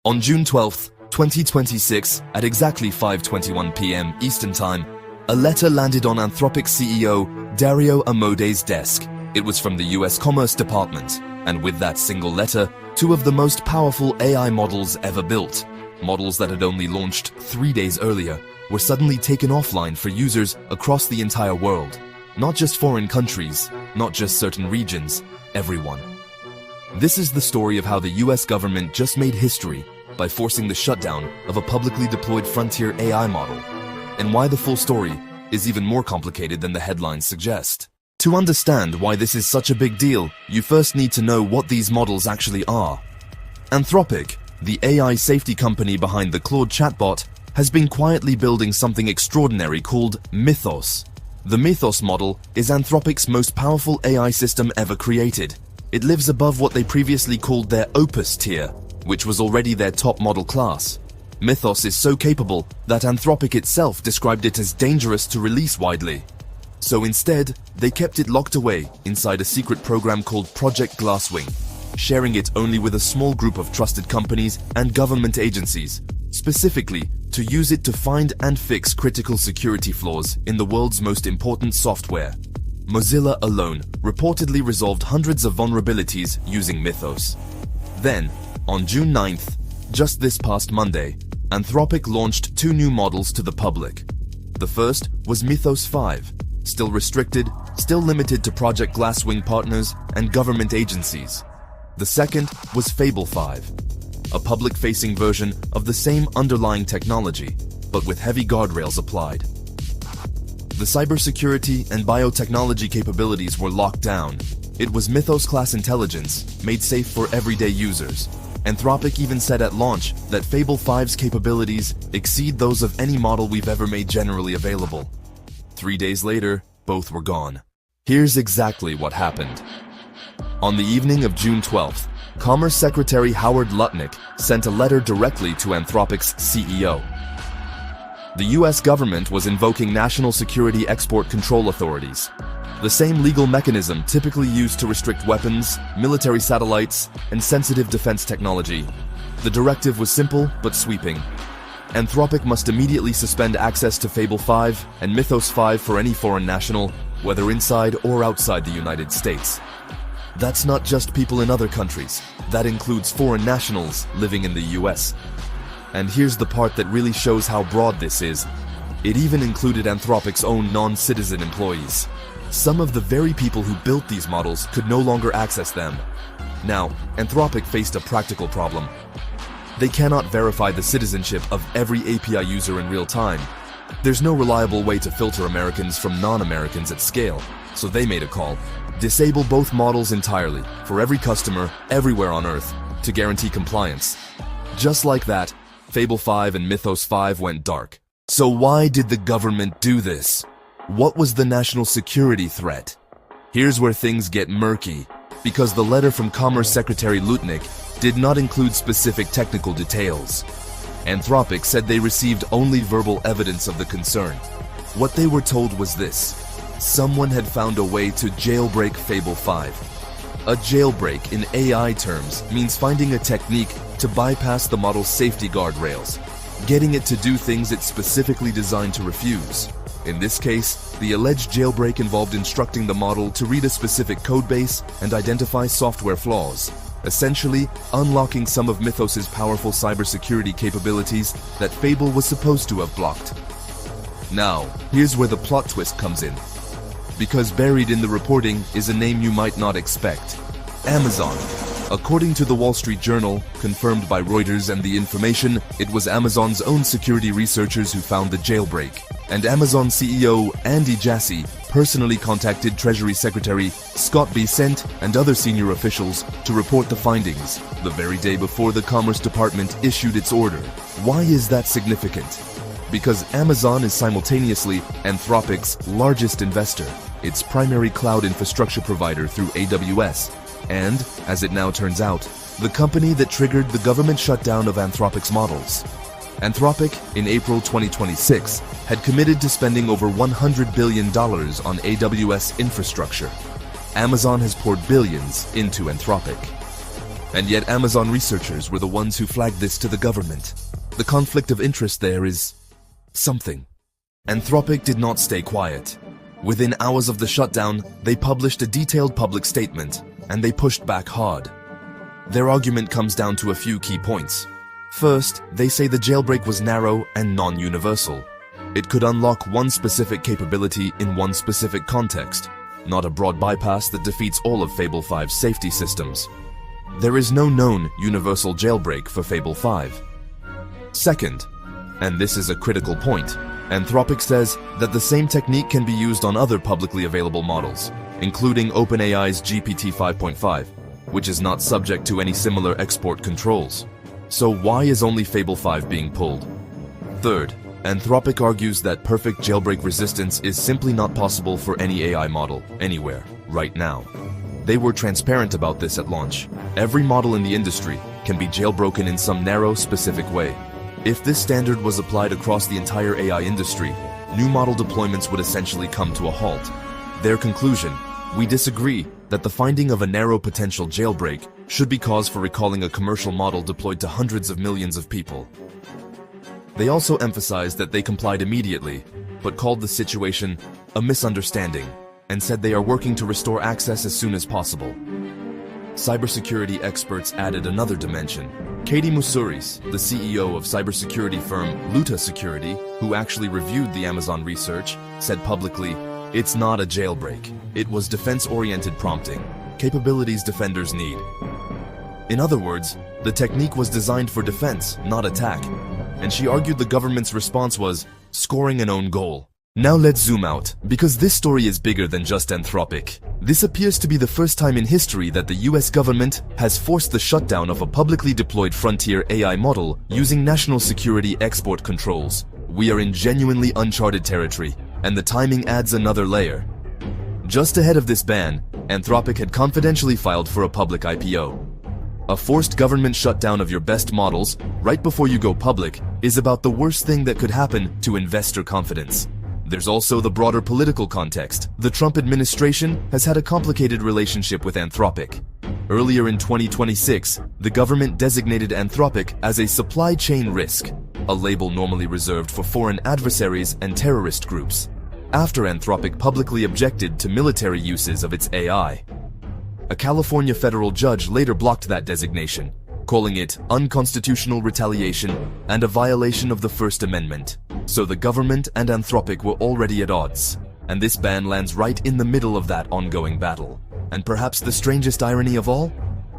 On June 12, 2026, at exactly 5:21 p.m. Eastern Time, a letter landed on Anthropic CEO Dario Amode's desk. It was from the US Commerce Department, and with that single letter, two of the most powerful AI models ever built, models that had only launched 3 days earlier, were suddenly taken offline for users across the entire world. Not just foreign countries, not just certain regions, everyone. This is the story of how the US government just made history by forcing the shutdown of a publicly deployed frontier AI model, and why the full story is even more complicated than the headlines suggest. To understand why this is such a big deal, you first need to know what these models actually are. Anthropic, the AI safety company behind the Claude chatbot, has been quietly building something extraordinary called Mythos. The Mythos model is Anthropic's most powerful AI system ever created. It lives above what they previously called their Opus tier, which was already their top model class. Mythos is so capable that Anthropic itself described it as dangerous to release widely. So instead, they kept it locked away inside a secret program called Project Glasswing, sharing it only with a small group of trusted companies and government agencies, specifically to use it to find and fix critical security flaws in the world's most important software. Mozilla alone reportedly resolved hundreds of vulnerabilities using Mythos. Then, on June 9th, just this past Monday, Anthropic launched two new models to the public. The first was Mythos 5, still restricted, still limited to Project Glasswing partners and government agencies. The second was Fable 5, a public-facing version of the same underlying technology, but with heavy guardrails applied. The cybersecurity and biotechnology capabilities were locked down. It was Mythos-class intelligence made safe for everyday users. Anthropic even said at launch that Fable 5's capabilities exceed those of any model we've ever made generally available. 3 days later, both were gone. Here's exactly what happened. On the evening of June 12th, Commerce Secretary Howard Lutnick sent a letter directly to Anthropic's CEO. The US government was invoking national security export control authorities, the same legal mechanism typically used to restrict weapons, military satellites, and sensitive defense technology. The directive was simple but sweeping. Anthropic must immediately suspend access to Fable 5 and Mythos 5 for any foreign national, whether inside or outside the United States. That's not just people in other countries. That includes foreign nationals living in the US. And here's the part that really shows how broad this is. It even included Anthropic's own non-citizen employees. Some of the very people who built these models could no longer access them. Now, Anthropic faced a practical problem. They cannot verify the citizenship of every API user in real time. There's no reliable way to filter Americans from non-Americans at scale, so they made a call. Disable both models entirely, for every customer, everywhere on Earth, to guarantee compliance. Just like that, Fable 5 and Mythos 5 went dark. So why did the government do this? What was the national security threat? Here's where things get murky, because the letter from Commerce Secretary Lutnick did not include specific technical details. Anthropic said they received only verbal evidence of the concern. What they were told was this: someone had found a way to jailbreak Fable 5. A jailbreak in AI terms means finding a technique to bypass the model's safety guardrails, getting it to do things it's specifically designed to refuse. In this case, the alleged jailbreak involved instructing the model to read a specific codebase and identify software flaws, essentially unlocking some of Mythos's powerful cybersecurity capabilities that Fable was supposed to have blocked. Now, here's where the plot twist comes in. Because buried in the reporting is a name you might not expect: Amazon. According to the Wall Street Journal, confirmed by Reuters and The Information, it was Amazon's own security researchers who found the jailbreak. And Amazon CEO Andy Jassy personally contacted Treasury Secretary Scott Bessent and other senior officials to report the findings, the very day before the Commerce Department issued its order. Why is that significant? Because Amazon is simultaneously Anthropic's largest investor, its primary cloud infrastructure provider through AWS, and, as it now turns out, the company that triggered the government shutdown of Anthropic's models. Anthropic, in April 2026, had committed to spending over $100 billion on AWS infrastructure. Amazon has poured billions into Anthropic. And yet Amazon researchers were the ones who flagged this to the government. The conflict of interest there is something. Anthropic did not stay quiet. Within hours of the shutdown, they published a detailed public statement, and they pushed back hard. Their argument comes down to a few key points. First, they say the jailbreak was narrow and non-universal. It could unlock one specific capability in one specific context, not a broad bypass that defeats all of Fable 5's safety systems. There is no known universal jailbreak for Fable 5. Second, and this is a critical point, Anthropic says that the same technique can be used on other publicly available models, including OpenAI's GPT 5.5, which is not subject to any similar export controls. So why is only Fable 5 being pulled? Third, Anthropic argues that perfect jailbreak resistance is simply not possible for any AI model, anywhere, right now. They were transparent about this at launch. Every model in the industry can be jailbroken in some narrow, specific way. If this standard was applied across the entire AI industry, new model deployments would essentially come to a halt. Their conclusion: we disagree that the finding of a narrow potential jailbreak should be cause for recalling a commercial model deployed to hundreds of millions of people. They also emphasized that they complied immediately, but called the situation a misunderstanding, and said they are working to restore access as soon as possible. Cybersecurity experts added another dimension. Katie Musuris, the CEO of cybersecurity firm Luta Security, who actually reviewed the Amazon research, said publicly, "It's not a jailbreak. It was defense-oriented prompting, capabilities defenders need." In other words, the technique was designed for defense, not attack. And she argued the government's response was scoring an own goal. Now let's zoom out, because this story is bigger than just Anthropic. This appears to be the first time in history that the US government has forced the shutdown of a publicly deployed frontier AI model using national security export controls. We are in genuinely uncharted territory, and the timing adds another layer. Just ahead of this ban, Anthropic had confidentially filed for a public IPO. A forced government shutdown of your best models right before you go public is about the worst thing that could happen to investor confidence. There's also the broader political context. The Trump administration has had a complicated relationship with Anthropic. Earlier in 2026, the government designated Anthropic as a supply chain risk, a label normally reserved for foreign adversaries and terrorist groups, after Anthropic publicly objected to military uses of its AI. A California federal judge later blocked that designation, calling it unconstitutional retaliation and a violation of the First Amendment. So the government and Anthropic were already at odds, and this ban lands right in the middle of that ongoing battle. And perhaps the strangest irony of all?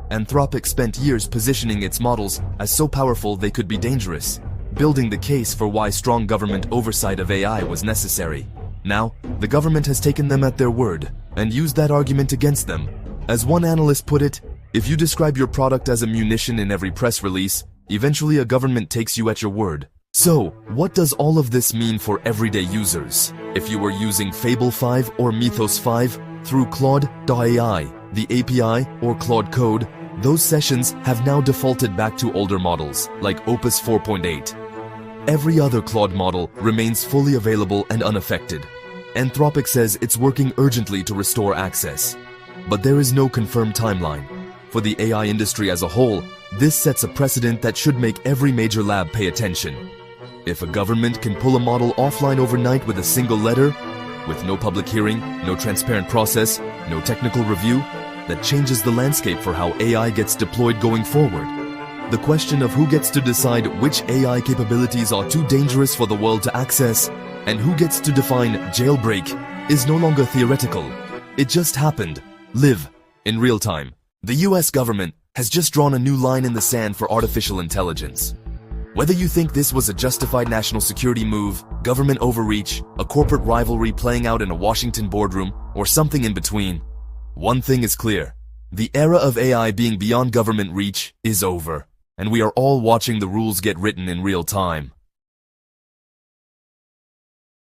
Anthropic spent years positioning its models as so powerful they could be dangerous, building the case for why strong government oversight of AI was necessary. Now, the government has taken them at their word and used that argument against them. As one analyst put it, if you describe your product as a munition in every press release, eventually a government takes you at your word. So, what does all of this mean for everyday users? If you were using Fable 5 or Mythos 5 through Claude.ai, the API, or Claude Code, those sessions have now defaulted back to older models, like Opus 4.8. Every other Claude model remains fully available and unaffected. Anthropic says it's working urgently to restore access. But there is no confirmed timeline. For the AI industry as a whole, this sets a precedent that should make every major lab pay attention. If a government can pull a model offline overnight with a single letter, with no public hearing, no transparent process, no technical review, that changes the landscape for how AI gets deployed going forward. The question of who gets to decide which AI capabilities are too dangerous for the world to access, and who gets to define jailbreak, is no longer theoretical. It just happened. Live in real time. The US government has just drawn a new line in the sand for artificial intelligence. Whether you think this was a justified national security move, government overreach, a corporate rivalry playing out in a Washington boardroom, or something in between, one thing is clear. The era of AI being beyond government reach is over, and we are all watching the rules get written in real time.